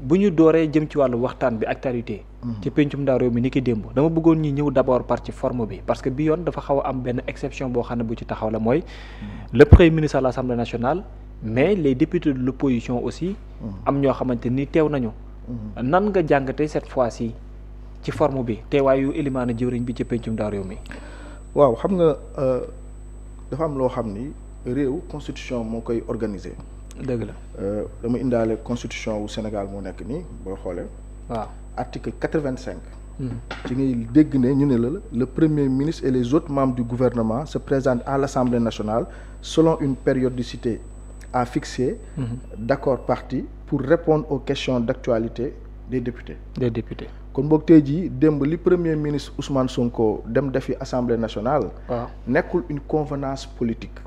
bu ñu dooree jëm ci wàllu waxtaan bi actualité. ci pencum ndaw réew mi ni ki démb dama bëggoon ñi ñëw d'abord par ci forme bi parce que bi yoon dafa xaw a am benn exception boo xam ne bu ci taxaw la mooy le premier ministre à l'Assemblée nationale mais les députés de l'opposition aussi am ñoo xamante ni teew nañu nan nga jàngatee cette fois-ci ci forme bi teewaayu élimaana jëwriñ bi ci pencum ndaw réew mi. waaw xam nga dafa am loo xam ni réew constitution moo koy organiser. dëgg la dama indaale constitution wu Sénégal moo nekk nii boo xoolee. waaw article 85. ci ngay dégg ne ñu ne la le premier ministre et les autres membres du gouvernement se présentent à l'Assemblée nationale selon une périodicité à fixer. d'accord partis pour répondre aux questions d'actualité des députés. kon boog tey jii démb li premier ministre Ousmane Sonko dem defi Assemblée nationale. waaw nekkul une convenance politique.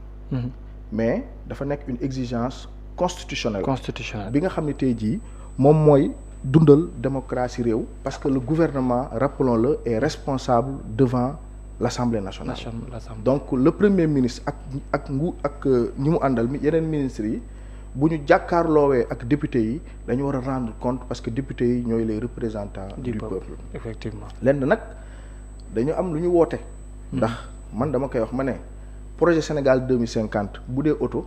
mais dafa nekk une exigence constitutionnelle. bi nga xam ne tey jii moom mooy dundal démocratie réew. parce que le gouvernement rappelons-le est responsable devant l'Assemblée nationale. donc le premier ministre ak ñi mu àndal mi yeneen ministres yi bu ñu jàkkaarloowee ak députés yi dañu war a rendre compte parce que députés yi ñooy les représentants du peuple. effectivement lenn nag dañu am lu ñu woote. ndax man dama koy wax ma ne projet Sénégal 2050 bu dee auto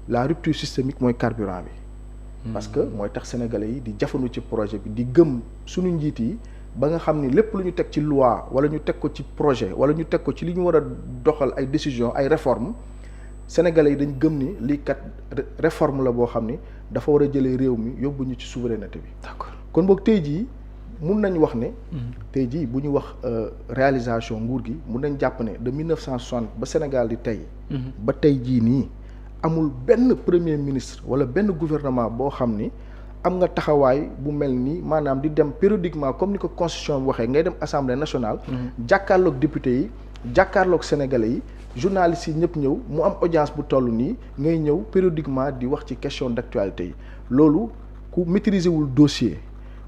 la rupture systémique mooy carburant bi. parce que mooy tax sénégalais yi di jafandu ci projet bi di gëm suñu njiit yi ba nga xam ni lépp lu ñu teg ci loi wala ñu teg ko ci projet wala ñu teg ko ci li ñu war a doxal ay décisions ay réformes sénégalais yi dañ gëm ni lii kat réforme la boo xam ni dafa war a jëlee réew mi yóbbu ñu ci souveraineté bi. d'accord kon boog tey jii mun nañ wax ne. tey jii bu ñu wax réalisation nguur gi mun nañ jàpp ne de 1960 ba Sénégal di tey. ba tey jii nii. amul benn premier ministre wala benn gouvernement boo xam ni am nga taxawaay bu mel ni maanaam di dem périodiquement comme ni ko constitution bi waxee ngay dem assemblée nationale. jàkkaarloog député yi jàkkaarloog sénégalais yi journalistes yi ñëpp ñëw mu am audience bu toll nii ngay ñëw périodiquement di wax ci question d'actualité yi loolu ku maîtriser wul dossier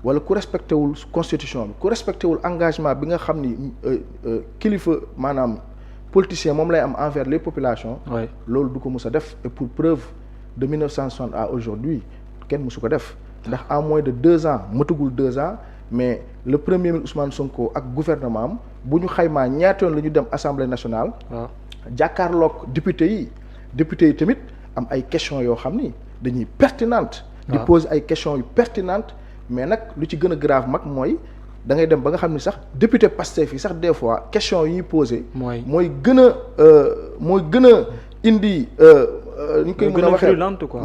wala ku respecté wul constitution bi ku respecté wul engagement bi nga xam ni kilifa maanaam. politicien moom lay am envers les populations. loolu du ko mës a def et pour preuve de 1960 à aujourd'hui kenn mësu ko def. ndax en moins de 2 ans matugul 2 ans mais le premier ministre Ousmane Sonko ak gouvernement am bu ñu xaymaa ñaata yoon la ñu dem assemblée nationale. jàkkaarloog député yi tamit am ay questions yoo xam ni dañuy pertinentes. di poser ay questions yu pertinentes mais nag lu ci gën a grave mag mooy. da ngay dem ba nga xam ni sax député Pastef yi sax des fois question yi ñuy posé. mooy gën a indi. ñu koy mën a waxee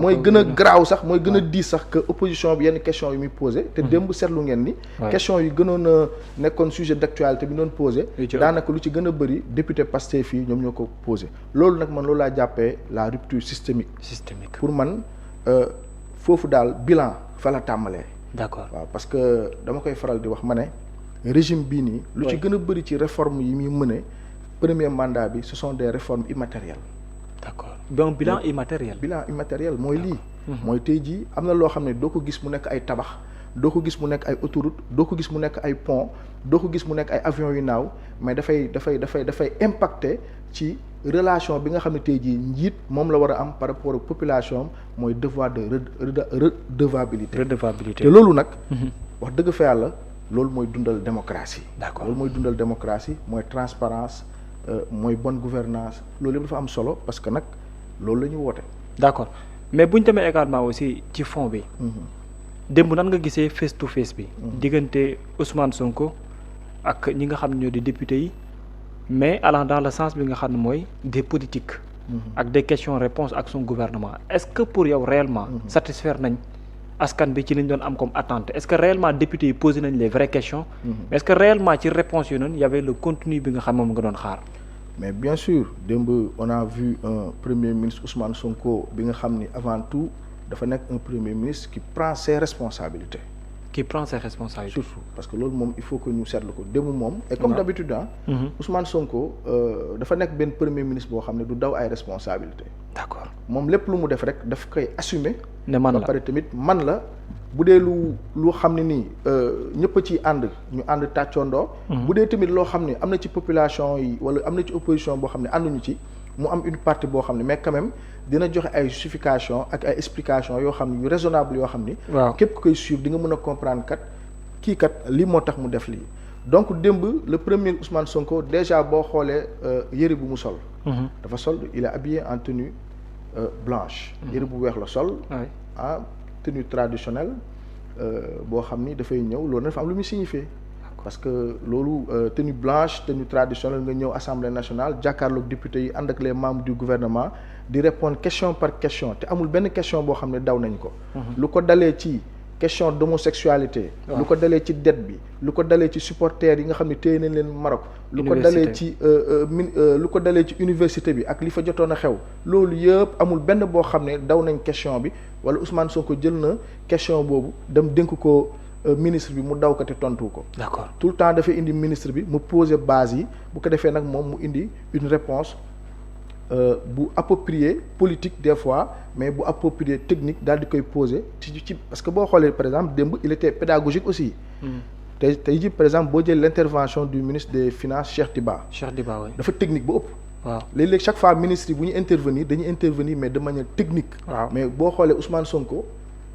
mooy gën a garaaw sax mooy gën a diis sax que opposition bi yenn question yi muy posé. te démb seetlu ngeen ni. question yi gënoon a nekkoon sujet d'actualité bi doon posé. daanaka lu ci gën a bëri député Pastef yi ñoom ñoo ko posé. loolu nag man loolu laa jàppee la rupture systémique. pour man foofu daal bilan fa la tàmbalee. d'accord waaw parce que dama koy faral di wax ma ne régime bii nii. lu ci gën a bëri ci réforme yi muy mëne premier mandat bi ce sont des réformes immatérielles. d'accord donc bilan immatériel mooy lii. mooy tey jii am na loo xam ne doo ko gis mu nekk ay tabax doo ko gis mu nekk ay autoroute doo ko gis mu nekk ay pont doo ko gis mu nekk ay avions yu naaw mais dafay impacter ci relation bi nga xam ne tey jii njiit moom la war a am par rapport ak population mooy devoir de redevabilité. te loolu nag. wax dëgg fa yàlla loolu mooy dundal démocratie. d'accord loolu mooy dundal démocratie mooy transparence mooy bonne gouvernance loolu yëpp dafa am solo parce que nag loolu la ñu woote. d'accord mais bu ñu demee également aussi ci fond bi. démb nan nga gisee face to face bi. diggante Ousmane Sonko ak ñi nga xam ne ñoo di député yi. mais allant dans le sens bi nga xam ne mooy des politiques. ak des questions-réponses ak son gouvernement est-ce que pour yow réellement. satisfaire nañ askan bi ci liñ doon am comme attente est-ce que réellement députés yi posé nañ les vraies questions. mais est-ce que réellement ci réponse yu noonu y avait le contenu bi nga xam moom nga doon xaar. mais bien sûr démb on a vu un premier ministre Ousmane Sonko bi nga xam ni avant tout dafa nekk un premier ministre qui prend ses responsabilités. surtout parce que loolu moom il faut que ñu seetlu ko démb moom. et comme d'habitude Ousmane Sonko dafa nekk benn premier ministre boo xam ne du daw ay responsabilités. d'accord moom lépp lu mu def rek daf koy assumer. ne man la ba pare tamit man la bu dee lu xam ne nii ñëpp a ciy ànd ñu ànd tàccoondoo. bu dee tamit loo xam ne am na ci population yi wala am na ci opposition boo xam ne ànduñu ci mu am une partie boo xam ne mais quand même dina joxe ay justification ak ay explication yoo xam ne yu raisonnable yoo xam ni. waaw képp ku koy suivre di nga mën a comprendre kat kii kat lii moo tax mu def lii. donc démb le premier Ousmane Sonko déjà boo xoolee yëre bu mu sol. dafa sol il est habillé en tenue blanche. yëre bu weex la sol. ah tenue traditionnelle boo xam ni dafay ñëw loolu dafa am lu muy signifier. parce que loolu tenue blanche tenue traditionnelle nga ñëw assemblée nationale jàkkaarloog député yi ànd ak les membres du gouvernement di répondre question par question te amul benn question boo xam ne daw nañ ko. lu ko dalee ci question d'homosexualité. lu ko dalee ci dette bi. lu ko dalee ci supporters yi nga xam ne téye nañ leen Maroc. lu ko dalee ci lu ko dalee ci université bi ak li fa jotoon a xew. loolu yëpp amul benn boo xam ne daw nañ question bi wala Ousmane Sonko jël na question boobu dem dénk ko. ministre bi mu daw ko te tontu ko. d'accord tout le temps dafay indi ministre bi mu poser base yi bu ko defee nag moom mu indi une réponse bu appropriée politique des fois mais bu appropriée technique daal di koy poser ci parce que boo xoolee par exemple démb il était pédagogique aussi. tey ji par exemple boo jël l'intervention du ministre des finances Cheikh Diba. Oui. dafa technique ba ëpp. waaw léeg-léeg chaque fois ministre yi bu ñu intervenir dañuy intervenir mais de manière technique. waaw mais boo xoolee Ousmane Sonko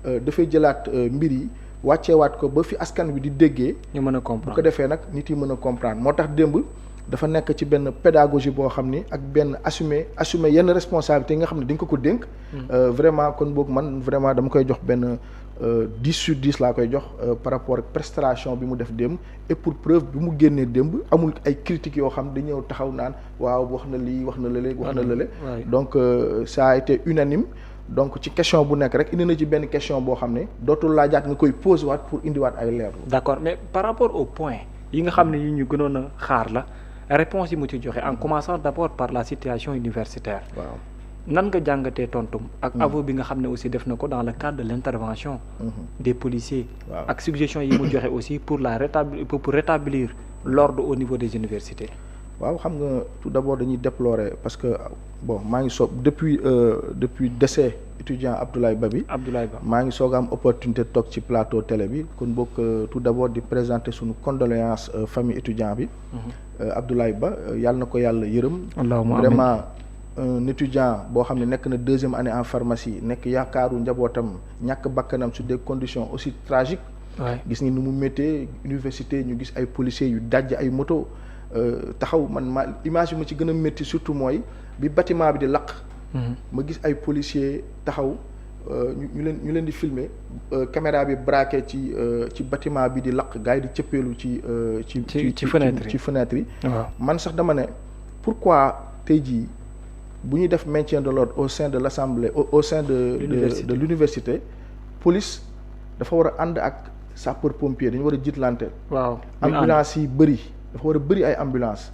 dafay jëlaat mbir yi. wàcceewaat ko ba fi askan wi di déggee. ñu mën a comprendre bu ko defee nag nit yi mën a comprendre moo tax démb dafa nekk ci benn pédagogie boo xam ni ak benn assumer yenn responsabilité yi nga xam ne dañ ko dénk. vraiment kon boog man vraiment dama koy jox benn 10 sur 10 laa koy jox par rapport ak prestation bi mu def démb et pour preuve bi mu génnee démb amul ay critiques yoo xam dañu ñëw taxaw naan waaw wax na lii wax na lële wax na lële. donc ça a été unanime. donc ci question bu nekk rek indi na ci benn question boo xam ne dootul laajaat nga koy posé waat pour indiwaat ay leerlu. d'accord mais par rapport au point yi nga xam ne yi ñu gënoon a xaar la réponse yi mu ci joxe en commençant d'abord par la situation universitaire. waaw nan nga jàngatee tontum. ak aveu bi nga xam ne aussi def na ko dans le cadre de l'intervention. des policiers. waaw ak suggestion yi mu joxe aussi pour rétablir l'ordre au niveau des universités. waaw xam nga tout d'abord dañuy déplorer parce que bon maa ngi soog depuis décès étudiant Abdoulaye Ba bi. maa ngi soog a am opportunité toog ci plateau télé bi kon bokk tout d'abord di présenter suñu condoléance famille étudiant bi. Abdoulaye Ba yàlla na ko yàlla yërëm. vraiment un étudiant boo xam ne nekk na 2e année en pharmacie nekk yaakaaru njabootam ñàkk bakkanam sur des conditions aussi tragiques. gis ni nu mu méttee université ñu gis ay policiers yu dajj ay moto. taxaw man image bi ma ci gën a métti surtout mooy bi bâtiment bi di lakk. ma gis ay policiers taxaw ñu leen di filmer caméra bi braqué ci bâtiment bi di lakk gars yi di cëppeelu ci fenêtre yi. man sax dama ne pourquoi tey jii bu ñuy def maintien de l'ordre au sein de l'assemblée au sein de l'université police dafa war a ànd ak sapeur pompier dañu war a jiitlante. waaw ambulance yi bëri. dafa war a bëri ay ambulance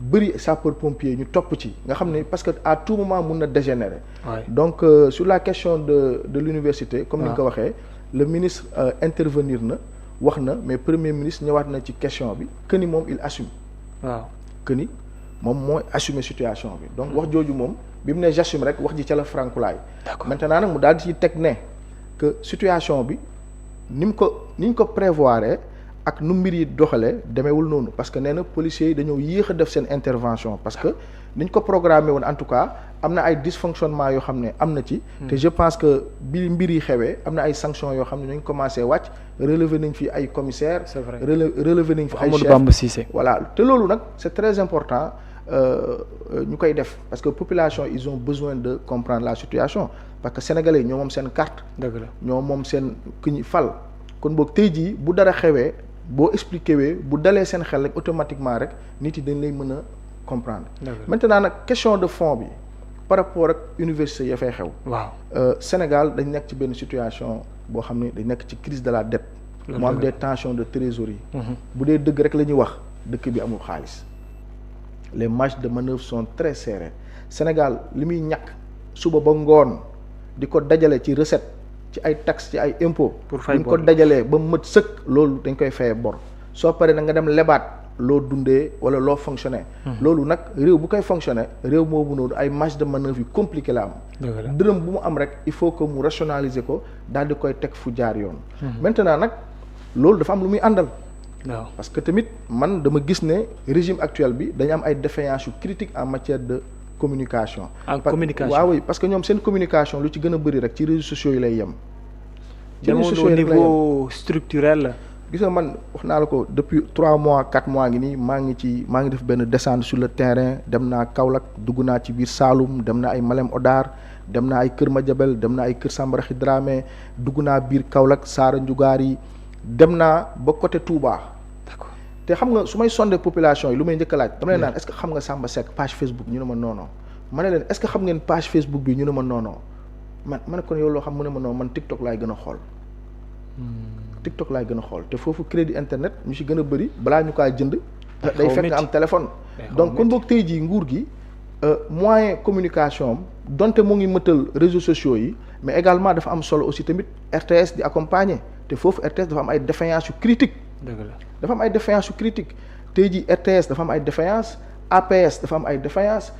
bëri sapeur pompier ñu topp ci nga xam ne parce que à tout moment mun na dégénérer. donc sur la question de l'université comme ni nga ko waxee le ministre intervenir na wax na mais premier ministre ñëwaat na ci question bi que ni moom il assume. waaw que ni moom mooy assumer situation bi donc wax jooju moom bi mu ne j'assume rek wax ji ca la frankulaay. maintenant nag mu daal di ci teg ne que situation bi ni ñu ko prévoir ak nu mbir yi doxalee demeewul noonu parce que nee na policiers yi dañoo yéex a def seen intervention parce que niñ ko programmé woon en tout cas am na ay dysfonctionnement yoo xam ne am na ci. te je pense que bi mbir yi xewee am na ay sanctions yoo xam ne ñu commencé wàcc relever nañ fi ay commissaires. c'est vrai relever nañ fi ay chefs Bamba Cissé. voilà te loolu nag c'est très important ñu koy def parce que population ils ont besoin de comprendre la situation parce que sénégalais ñoo moom seen carte. dëgg la ñoo moom seen ku ñu fal kon boog tey jii bu dara xewee. boo expliqué wee bu dalee seen xel rek automatiquement rek nit yi dañ lay mën a comprendre. maintenant nag question de fond bi par rapport ak université ya fay xew. waaw Sénégal dañ nekk ci benn situation boo xam ne dañ nekk ci crise de la dette. mu am des tensions de trésorerie. bu dee dëgg rek la ñuy wax dëkk bi amul xaalis. les marges de manœuvre sont très serrées Sénégal li muy ñàkk suba ba ngoon di ko dajale ci recette. ci ay taxes ci ay impôts. pour fay ko dajalee ba mët sëkk loolu dañ koy fayee bor soo paree na nga dem lebaat loo dundee wala loo fonctionner. loolu nag réew bu koy fonctionner réew moomu noonu ay marge de manœuvre yu compliqué la am. dërëm bu mu am rek il faut que mu rationaliser ko daal di koy teg fu jaar yoon. maintenant nag loolu dafa am lu muy àndal. waaw parce que tamit man dama gis ne régime actuel bi dañu am ay défaillances yu critiques en matière de communication. communication oui parce que ñoom seen communication lu ci gën a bëri rek ci réseaux sociaux yi lay yem. ci réseaux sociaux yi niveau structurel la. gis nga man wax naa la ko depuis 3 mois 4 mois ngi nii maa ngi def benn descente sur le terrain dem naa Kaolack dugg naa ci biir Saloum dem naa ay Malem Hodar dem naa ay Kër Madiabel dem naa ay Kër Sambaraxi Dramé dugg naa biir Kaolack Saara Njugaar yi dem naa ba côté Touba. d'accord te xam nga su may sondé population yi lu may njëkk a laaj dama leen naan est-ce que xam nga Samba Seck page Facebook ñu ne ma non ma ne leen est-ce que xam ngeen page Facebook bi ñu ne ma non ma ne ko yow loo xam mu ne ma non man TikTok laay gën a xool. TikTok laay gën a xool te foofu crédit internet ñu ci gën a bëri balaa ñu kaa jënd. day fekk nga am téléphone. donc kon boog tey jii nguur gi moyen communication am donte mu ngi mëtal réseaux sociaux yi mais également dafa am solo aussi tamit RTS di accompagner te foofu RTS dafa am ay défaillances yu critique dëgg la dafa am ay défaillances yu critique tey jii RTS dafa am ay défaillances APS dafa am ay défaillances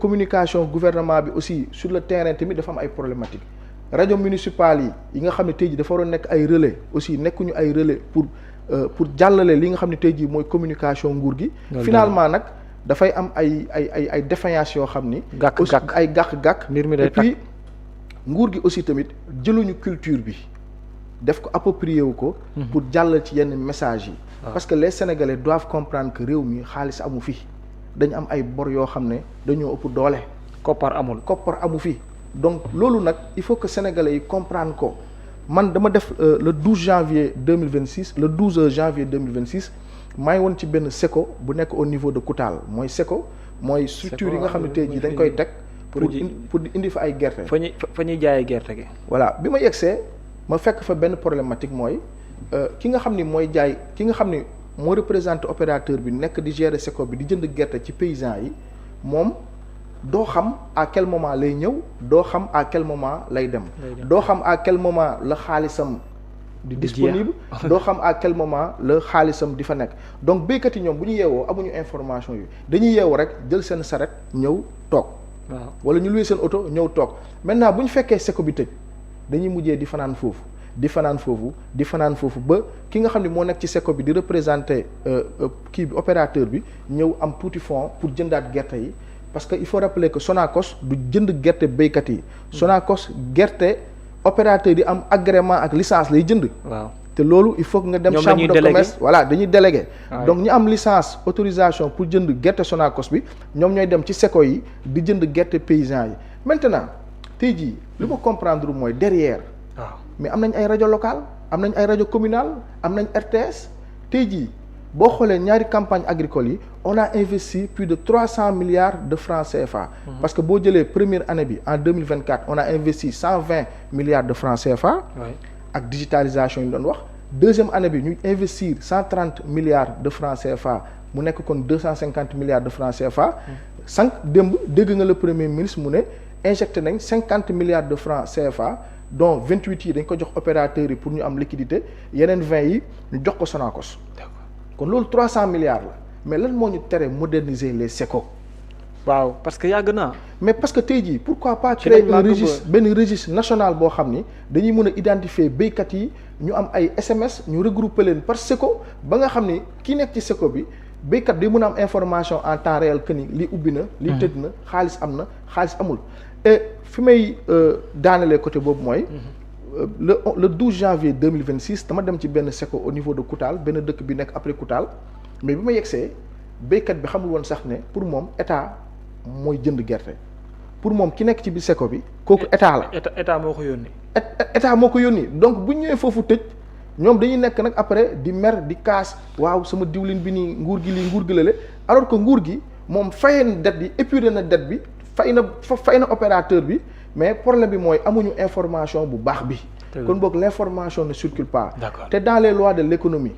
communication gouvernement bi aussi sur le terrain tamit dafa am ay problématiques. rajo municipal yi nga xam ne tey jii dafa waroon nekk ay relais aussi nekkuñu ay relais pour jàllale li nga xam ne tey jii mooy communication nguur gi. finalement nag dafay am ay défaillances yoo xam ni. gàkk-gàkk ay gàkk-gàkk. mbir mi day et puis nguur gi aussi tamit jëluñu culture bi def ko approprié wu ko. pour jàllal ci yenn messages yi. parce que les Sénégalais doivent comprendre que réew mi xaalis amu fi dañu am ay bor yoo xam ne dañoo ëpp doole. koppar amu fi. donc loolu nag il faut que sénégalais yi comprendre ko man dama def le 12 janvier 2026 le 12 janvier 2026 maa ngi woon ci benn SECO bu nekk au niveau de Koutal mooy SECO mooy structure yi nga xam ne tey jii dañ koy teg pour indi fa ay gerte fa ñuy jaayee gerte gi voilà bi ma yegsee ma fekk fa benn problématique mooy ki nga xam ni mooy jaay ki nga xam ni moo représenté opérateur bi nekk di gérer SECO bi di jënd gerte ci paysans yi moom doo xam à quel moment lay ñëw doo xam à quel moment lay dem doo xam à quel moment la xaalisam di disponible doo xam à quel moment la xaalisam di fa nekk donc béykat yi ñoom bu ñu yeewoo amuñu information yi dañuy yeewu rek jël seen saret ñëw toog waaw wala ñu luwee seen oto ñëw toog maintenant bu ñu fekkee SECO bi tëj dañuy mujjee di fanaan foofu ba ki nga xam ne moo nekk ci SECO bi di représenter kii bi opérateur bi ñëw am tuuti fond pour jëndaat gerte yi parce que il faut rappeler que Sonacos du jënd gerte béykat yi. Sonacos gerte opérateur yi am agrément ak licence lay jënd. waaw te loolu il faut que nga dem. chambre de commerce voilà dañuy délégué. donc ñi am licence autorisation pour jënd gerte Sonacos bi ñoom ñooy dem ci SECO yi di jënd gerte paysan yi maintenant tey jii li ma comprendre mooy derrière. waaw mais am nañ ay rajo local am nañ ay rajo communal am nañ RTS tey jii. boo xoolee ñaari campagne agricole yi on a investi plus de 300 milliards de francs CFA. parce que boo jëlee première année bi en 2024 on a investi 120 milliards de francs CFA. ak digitalisation yi doon wax. deuxième année bi ñu investir 130 milliards de francs CFA mu nekk kon 250 milliards de francs CFA. sànq démb dégg nga le premier ministre mu ne injecté nañ 50 milliards de francs CFA dont 28 yi dañ ko jox opérateurs yi pour ñu am liquidité yeneen 20 yi ñu jox ko Sonacos. kon loolu 300 milliards la mais lan moo ñu tere moderniser les SECO. waaw parce que yàgg naa. mais parce que tey jii pourquoi pas créer un registre benn registre national boo xam ni dañuy mën a identifier béykat yi ñu am ay SMS ñu regrouper leen par SECO ba nga xam ni ki nekk ci SECO bi béykat day mën a am information en temps réel que ni li ubbi na. li tëj na xaalis am na xaalis amul. et fi may daanelee côté boobu mooy. le 12 janvier 2026 dama dem ci benn SECO au niveau de Koutal benn dëkk bi nekk après Koutal mais bi ma yegsee béykat bi xamul woon sax ne pour moom état mooy jënd gerte pour moom ki nekk ci biir SECO bi kooku état la. état moo ko yónni. état moo ko yónni donc bu ñëwee foofu tëj ñoom dañuy nekk nag après di mer di kaas waaw sama diwlin bi nii nguur gi lii nguur gi lale alors que nguur gi moom fayee na dette bi épuré na dette bi fay na opérateur bi. mais problème bi mooy amuñu information bu baax bi. kon boog l'information ne circule pas. te dans les lois de l'économie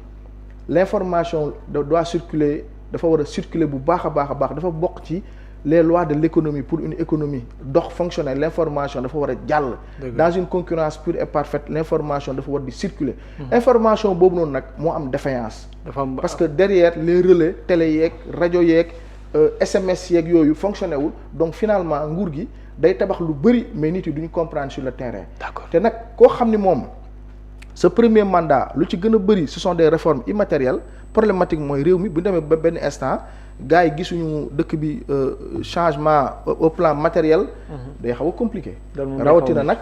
l'information doit circuler dafa war a circuler bu baax a baax dafa bokk ci les lois de l'économie pour une économie dox fonctionner l'information dafa war a jàll. dans une concurrence pure et parfaite l'information dafa war di circuler. information boobu noonu nag moo am défaillance. parce que derrière les relais télé yeeg rajo yeeg SMS yeeg yooyu fonctionné wul donc finalement nguur gi. day tabax lu bëri mais nit yi duñu comprendre sur le terrain. d'accord te nag koo xam ni moom sa premier mandat lu ci gën a bëri ce sont des réformes immatérielles problématique mooy réew mi bu ñu demee ba benn instant gars yi gisuñu dëkk bi changement au plan matériel. day xaw a compliqué. rawatina nag.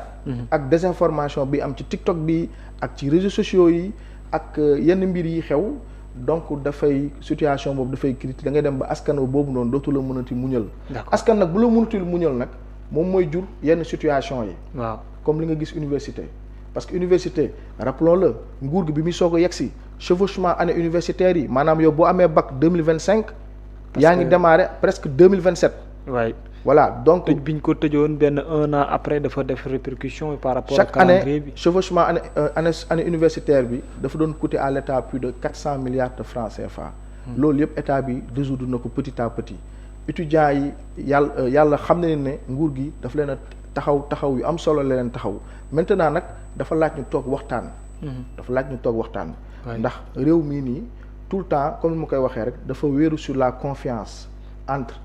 ak désinformation bi am ci TikTok bi ak ci réseaux sociaux yi ak yenn mbir yi xew. donc dafay situation boobu dafay critique da ngay dem ba askan boobu noonu dootu la mënati muñal. askan nag bu la mënatul muñal nag moom mooy jur yenn situation yi. waaw comme li nga gis université. parce que université rappelons-le nguur gi bi muy soog a yegsi chevauchement année universitaire yi maanaam yow boo amee bac 2025. yaa ngi démarré presque 2027. waay voilà donc tëj bi ñu ko tëjoon benn 1 an après dafa def répercussion par rapport chaque année chevauchement année universitaire bi dafa doon coûter à l'État plus de 400 milliards de francs CFA. loolu yëpp état bi résoudre na ko petit à petit. étudiants yi yàlla xam na ne nguur gi dafa leen a taxaw yu am solo la leen taxaw maintenant nag dafa laaj ñu toog waxtaan. ndax réew mii nii tout le temps comme ni ma koy waxee rek dafa wéeru sur la confiance entre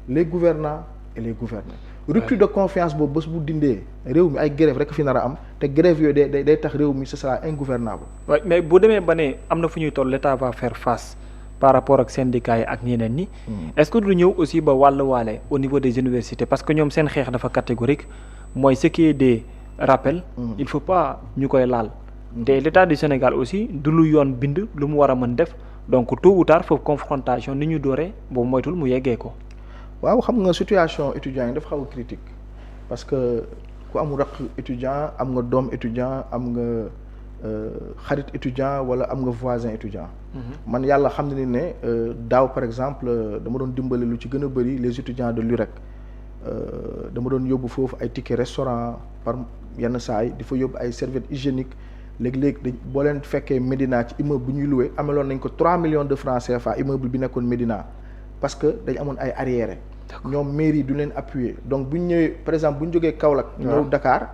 les gouvernants et les gouvernés. rupture de confiance boobu bés bu dindee réew mi ay grève rek fi nar a am te grève yooyu day tax réew mi ce sera ingouvernable. waaye mais bu demee ba ne am na fu ñuy toll l'État va faire face par rapport ak syndicats yi ak ñeneen ñi. est-ce que du ñëw aussi ba waale au niveau des universités parce que ñoom seen xeex dafa catégorique mooy ce qui est des rappels. il faut pas ñu koy laal. te l'État du Sénégal aussi du lu yoon bind lu mu war a mën def donc tôt ou tard foofu confrontation ni ñu dooree boobu moytul mu yeggee ko. waaw xam nga situation étudiant yi dafa xaw a critique parce que ku amul raq étudiant am nga doom étudiant am nga xarit étudiant wala am nga voisin étudiant. man yàlla xam na ni ne daaw par exemple dama doon dimbali lu ci gën a bëri les étudiants de l'UREC dama doon yóbbu foofu ay ticket restaurant par yenn saay di fa yóbbu ay serviettes hygiéniques léegi-léegi dañ boo leen fekkee Médina ci immeuble bu ñuy loué ameloon nañ ko 3 millions de francs CFA immeuble bi nekkoon Médina parce que dañ amoon ay arriérés. ñoom mairie du leen appuyer donc bu ñu ñëwee par exemple bu ñu jógee Kaolack. ñëw Dakar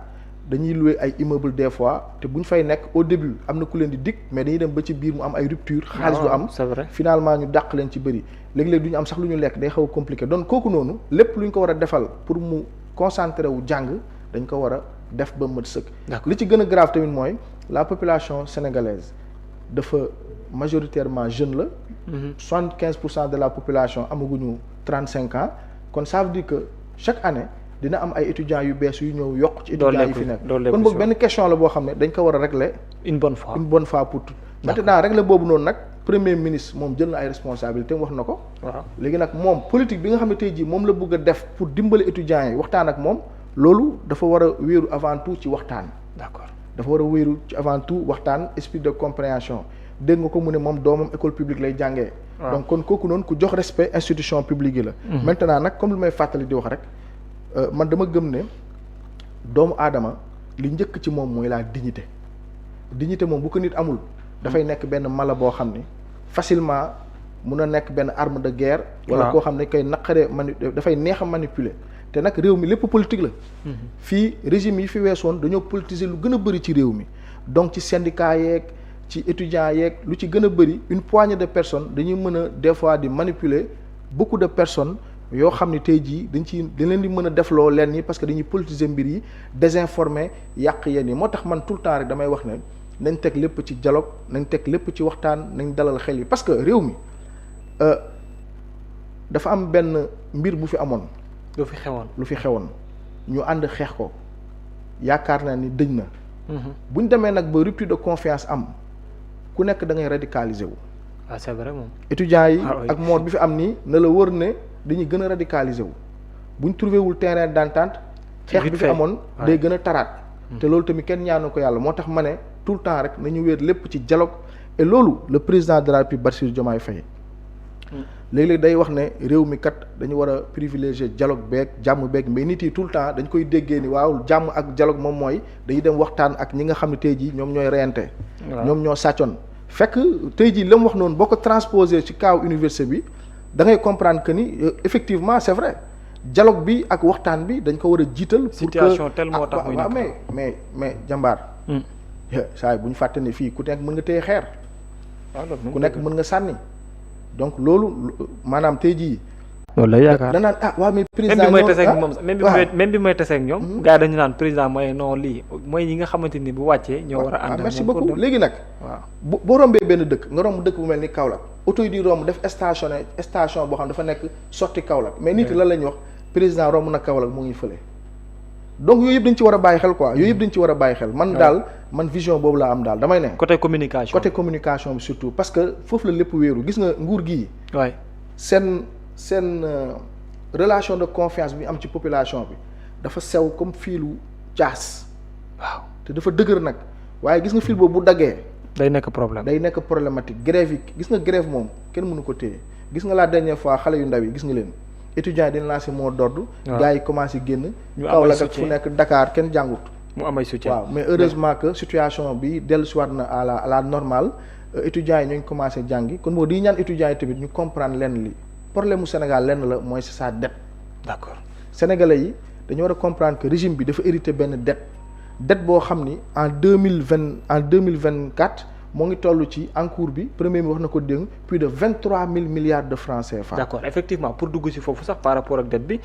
dañuy louer ay immeubles des fois te bu ñu fay nekk au début am na ku leen di dig mais dañuy dem ba ci biir mu am ay rupture xaalis du am c'est vrai. finalement ñu dàq leen ci bëri léeg-léeg du ñu am sax lu ñu lekk day xaw a compliqué donc kooku noonu lépp lu ñu ko war a defal pour mu concentré wu jàng dañ ko war a def ba mat sëkk. li ci gën a grave tamit mooy la population sénégalaise dafa majoritairement jeune la. 75% de la population amaguñu 35 ans kon ça veut dire que chaque année dina am ay étudiants yu bees yu ñëw yokk ci étudiants yi fi nekk kon boog benn question la boo xam ne dañ ko war a régler une bonne fois pour tout maintenant régler boobu noonu nag premier ministre moom jël na ay responsabilités wax na ko waaw léegi nag moom politique bi nga xam ne tey jii moom la bëgg a def pour dimbali étudiants yi waxtaan ak moom loolu dafa war a wéeru avant tout ci waxtaan d'accord dafa war a wéeru ci avant tout waxtaan esprit de compréhension dégg nga ko mu ne moom doomam école publique lay jàngee donc kon kooku noonu ku jox respect institution publique yi la maintenant nag comme lu may fàttali di wax rek man dama gëm ne doomu aadama li njëkk ci moom mooy la dignité moom bu ko nit amul dafay nekk benn mala boo xam ni facilement mun a nekk benn arme de guerre wala koo xam ne koy naqaree dafay neex a manipuler te nag réew mi lépp politique la fii régime yi fi weesoon dañoo politiser lu gën a bëri ci réew mi donc ci syndicat yeeg ci étudiants yeeg lu ci gën a bëri une poignée de personnes dañuy mën a des fois di manipuler beaucoup de personnes yoo xam ne tey jii dañ leen di mën a defloo leen ñi parce que dañuy politiser mbir yi désinformer yàq yéen yi moo tax man tout le temps rek damay wax ne nañ teg lépp ci dialogue nañ teg lépp ci waxtaan nañ dalal xel yi parce que réew mi dafa am benn mbir bu fi amoon lu fi xewoon ñu ànd xeex ko yaakaar naa ni dëñ na buñ demee nag ba rupture de confiance am ku nekk da ngay radicaliser wu c'est vrai moom étudiants yi ak mode bi fi am nii na la wër ne dañuy gën a radicaliser wu buñ trouvé wul terrain d'entente xeex bi fi amoon day gën a taraat te loolu tamit kenn ñaanu ko yàlla moo tax ma ne tout le temps rek nañu wéer lépp ci dialogue et loolu le président de la République Bassirou Diomaye Faye léeg-léeg day wax ne réew mi kat dañu war a privilégier dialogue beeg jàmm beeg mais nit yi tout le temps dañ koy déggee ni waaw jàmm ak dialogue moom mooy dañuy dem waxtaan ak ñi nga xam ne tey jii ñoom ñooy reyante ñoom ñoo sàccoon fekk tey jii la mu wax noonu boo ko transposé ci kaw université bi da ngay comprendre que ni effectivement c'est vrai dialogue bi ak waxtaan bi dañ ko war a jiital pour situation telle moo tax waaw mais jàmbaar saa yi bu ñu fàtte ne fii ku nekk mën nga téye xeer ku nekk mën nga sànni donc loolu maanaam tey jii loolu la yaakaar danaan waaw mais président même bi may tase ak moom même bi may tase ak ñoom gars yi dañu naan président mooy non lii mooy ñi nga xamante ni bu wàccee ñoo war a ànd merci beaucoup léegi nag waaw boo rombee benn dëkk nga romb dëkk bu mel ni Kaolack auto yi di romb def station boo xam dafa nekk sorti Kaolack mais nit lan la ñuy wax président romb na Kaolack mu ngi fële donc yooyu yëpp dañ ci war a bàyyi xel quoi yooyu yëpp dañ ci war a bàyyi xel man vision boobu laa am daal damay ne côté communication bi surtout parce que foofu la lépp wéeru gis nga nguur gii waay seen relation de confiance bi am ci population bi dafa sew comme fiilu caas waaw te dafa dëgër nag waaye gis nga fil boobu bu daggee day nekk problématique grève yi gis nga grève moom kenn mënu ko téye gis nga la dernière fois xale yu ndaw yi gis nga leen étudiants yi dañ lancé mot d'ordre gars yi commencé génn Kaolack ak fu nekk Dakar kenn jàngut mu am ay soutien waaw mais heureusement que situation bi dellusiwaat na à la normale étudiants yi ñoo ngi commencé jàngi kon boo di ñaan étudiants yi tamit ñu comprendre lenn li problème mu Sénégal lenn la mooy c'est sa dette. D'accord sénégalais yi dañu war a comprendre que régime bi dafa hérité benn dette boo xam ni en 2024 moo ngi toll ci encours bi premier mi wax na ko dégg plus de 23 000 milliards de francs CFA. D'accord effectivement pour dugg ci foofu sax par rapport ak dette bi.